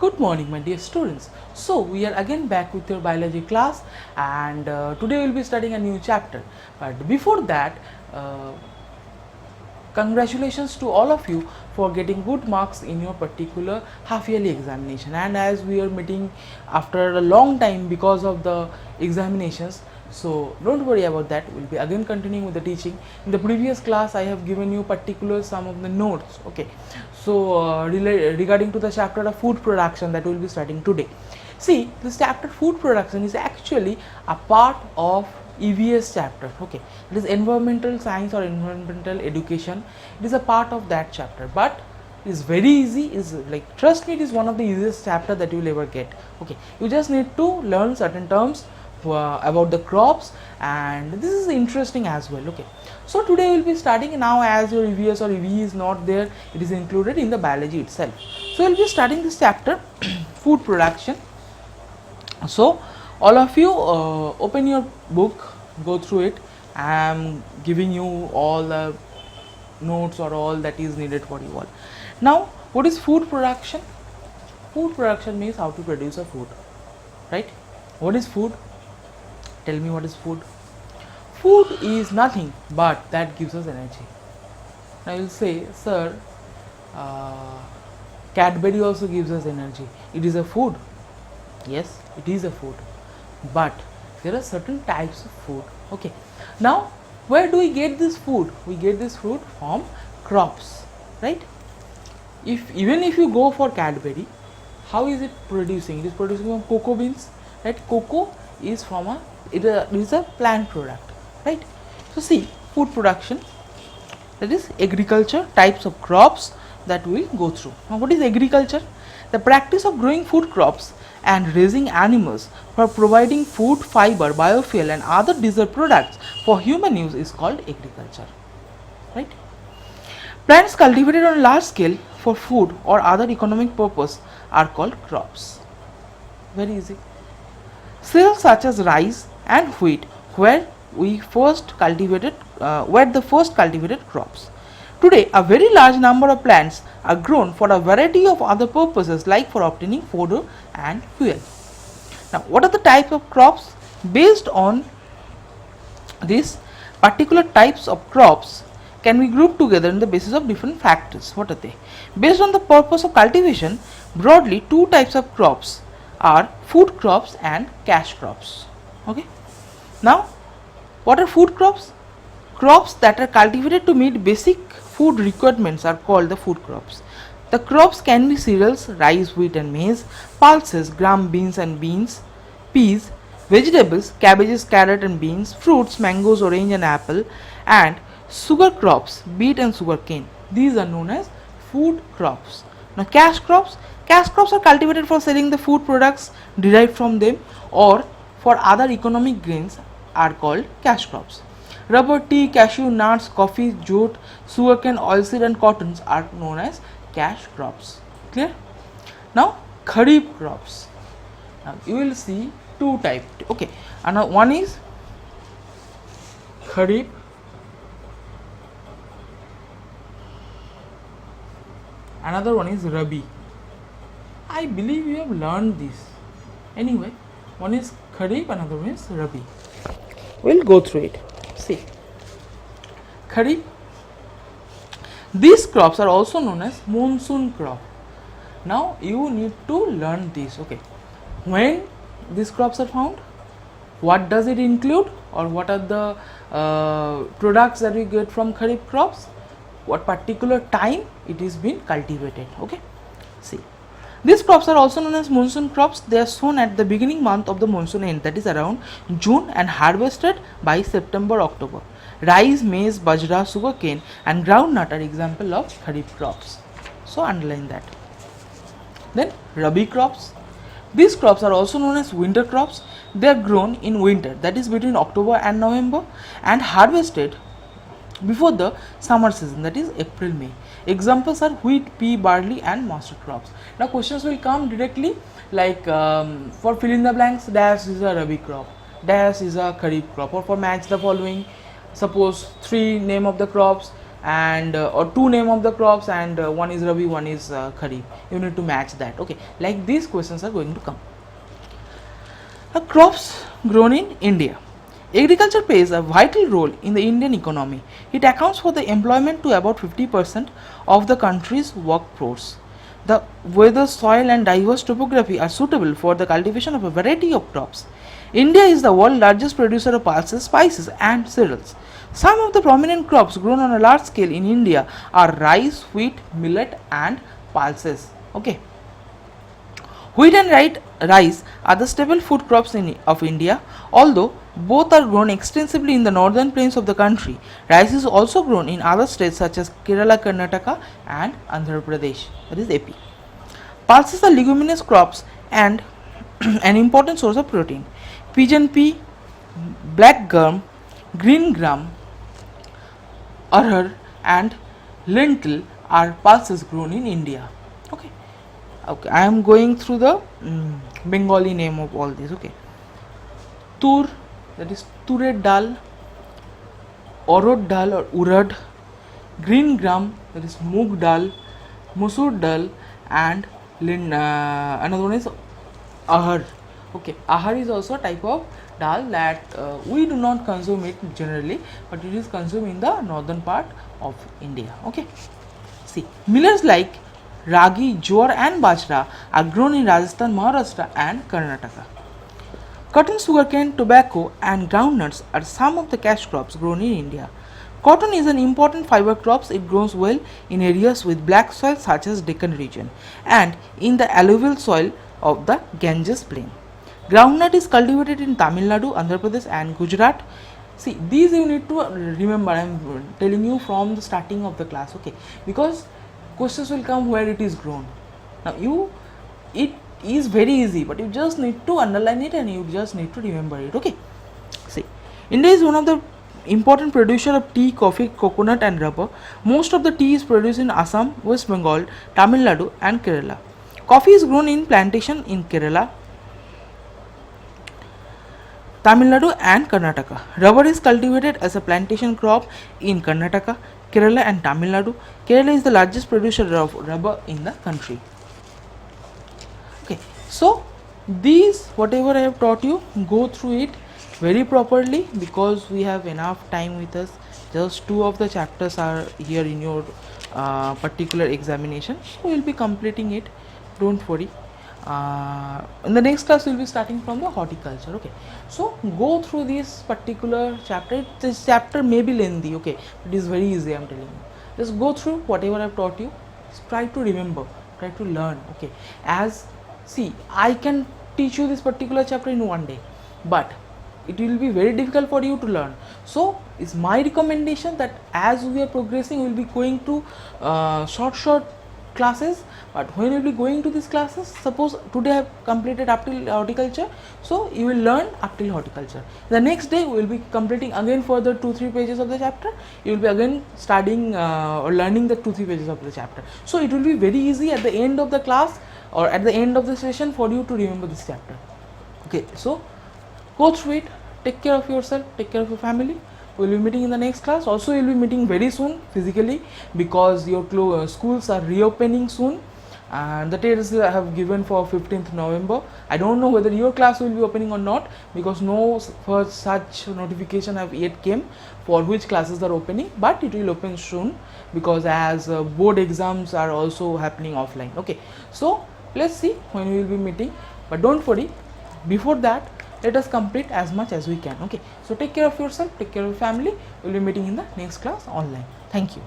Good morning, my dear students. So, we are again back with your biology class, and today we will be studying a new chapter. But before that, uh, congratulations to all of you for getting good marks in your particular half yearly examination. And as we are meeting after a long time because of the examinations, so don't worry about that. We'll be again continuing with the teaching. In the previous class I have given you particular some of the notes. Okay, so regarding to the chapter of food production that we'll be studying today. See, this chapter food production is actually a part of EVS chapter. Okay, it is environmental science or environmental education. It is a part of that chapter, but it is very easy. Is like, trust me, it is one of the easiest chapter that you will ever get. Okay, you just need to learn certain terms about the crops, and this is interesting as well. Okay, so today we will be starting now. As your EVS or EVE is not there, it is included in the biology itself. So we will be starting this chapter food production. So all of you open your book, go through it. I am giving you all the notes or all that is needed for you all. Now, what is food production? Food production means how to produce a food, right? What is food? Tell me, what is food? Food is nothing but that gives us energy. Now you will say, sir, Cadbury also gives us energy. It is a food. Yes, it is a food, but there are certain types of food. Okay, now where do we get this food? We get this food from crops, right? Even if you go for Cadbury, how is it producing? It is producing from cocoa beans, right? Cocoa is from it is a plant product, right? So see, food production, that is agriculture, types of crops that we will go through. Now what is agriculture? The practice of growing food crops and raising animals for providing food, fiber, biofuel and other dessert products for human use is called agriculture, right? Plants cultivated on a large scale for food or other economic purpose are called crops. Very easy. Cereals such as rice and wheat were the first cultivated crops. Today, a very large number of plants are grown for a variety of other purposes, like for obtaining fodder and fuel. Now, what are the types of crops? Based on these particular types of crops can be grouped together on the basis of different factors. What are they? Based on the purpose of cultivation, broadly two types of crops are food crops and cash crops. Okay. Now, what are food crops? Crops that are cultivated to meet basic food requirements are called the food crops. The crops can be cereals, rice, wheat and maize, pulses, gram, beans and beans, peas, vegetables, cabbages, carrot and beans, fruits, mangoes, orange and apple, and sugar crops, beet and sugarcane. These are known as food crops. Now cash crops are cultivated for selling the food products derived from them or for other economic gains are called cash crops. Rubber, tea, cashew, nuts, coffee, jute, sugarcane, oilseed and cottons are known as cash crops. Clear? Now kharif crops. Now you will see two types. Okay, and one is kharif, another one is rabi. I believe you have learned this. Anyway, one is kharif, another one is rabi. We'll go through it. See, kharif, these crops are also known as monsoon crop. Now you need to learn this. Okay, when these crops are found, what does it include, or what are the products that we get from kharif crops, what particular time it is being cultivated. Okay, see, these crops are also known as monsoon crops. They are sown at the beginning month of the monsoon end, that is around June, and harvested by September, October. Rice, maize, bajra, sugarcane and groundnut are example of kharif crops. So underline that. Then rabi crops. These crops are also known as winter crops. They are grown in winter, that is between October and November, and harvested before the summer season, that is April, May. Examples are wheat, pea, barley and mustard crops. Now questions will come directly, like for fill in the blanks, dash is a rabi crop, dash is a kharif crop, or for match the following, suppose three name of the crops, and or two name of the crops, and one is Rabi, one is Kharif. You need to match that. Okay, like these questions are going to come. Crops grown in India. Agriculture plays a vital role in the Indian economy. It accounts for the employment to about 50% of the country's workforce. The weather, soil and diverse topography are suitable for the cultivation of a variety of crops. India is the world's largest producer of pulses, spices and cereals. Some of the prominent crops grown on a large scale in India are rice, wheat, millet and pulses. Okay. Wheat and rice are the staple food crops of India. Although both are grown extensively in the northern plains of the country, rice is also grown in other states such as Kerala, Karnataka and Andhra Pradesh, that is AP. Pulses are leguminous crops and an important source of protein. Pigeon pea, black gram, green gram, arhar and lentil are pulses grown in India. Okay, I am going through the Bengali name of all these. Okay, tur, that is tured dal, orod dal or urad, green gram, that is moong dal, musur dal and another one is ahar. Okay, ahar is also a type of dal that we do not consume it generally, but it is consumed in the northern part of India. Okay, see, millers like ragi, jowar and bajra are grown in Rajasthan, Maharashtra and Karnataka. Cotton, sugarcane, tobacco and groundnuts are some of the cash crops grown in India. Cotton is an important fiber crop. It grows well in areas with black soil such as Deccan region and in the alluvial soil of the Ganges plain. Groundnut is cultivated in Tamil Nadu, Andhra Pradesh and Gujarat. See, these you need to remember. I am telling you from the starting of the class, okay, because questions will come where it is grown. Now it is very easy, but you just need to underline it and you just need to remember it. Okay, see, India is one of the important producer of tea, coffee, coconut and rubber. Most of the tea is produced in Assam, West Bengal, Tamil Nadu and Kerala. Coffee is grown in plantation in Kerala, Tamil Nadu and Karnataka. Rubber is cultivated as a plantation crop in Karnataka, Kerala and Tamil Nadu. Kerala is the largest producer of rubber in the country. Okay, so these whatever I have taught you, go through it very properly because we have enough time with us. Just 2 of the chapters are here in your particular examination, so we will be completing it, don't worry. In the next class we will be starting from the horticulture. Okay, so go through this particular chapter. This chapter may be lengthy, okay, it is very easy, I am telling you. Just go through whatever I have taught you, try to remember, try to learn. Okay, as see, I can teach you this particular chapter in one day, but it will be very difficult for you to learn. So it's my recommendation that as we are progressing, we will be going to short classes, but when you will be going to these classes, suppose today I have completed up till horticulture, so you will learn up till horticulture. The next day we will be completing again further 2-3 pages of the chapter. You will be again studying or learning the 2-3 pages of the chapter. So it will be very easy at the end of the class or at the end of the session for you to remember this chapter. Okay, so go through it, take care of yourself, take care of your family. We will be meeting in the next class. Also, you will be meeting very soon physically because your schools are reopening soon, and the dates I have given for 15th November. I don't know whether your class will be opening or not because no such notification have yet came for which classes are opening, but it will open soon because as board exams are also happening offline. Okay, so let's see when we will be meeting, but don't worry, before that let us complete as much as we can. Okay, so take care of yourself, take care of your family. We will be meeting in the next class online. Thank you.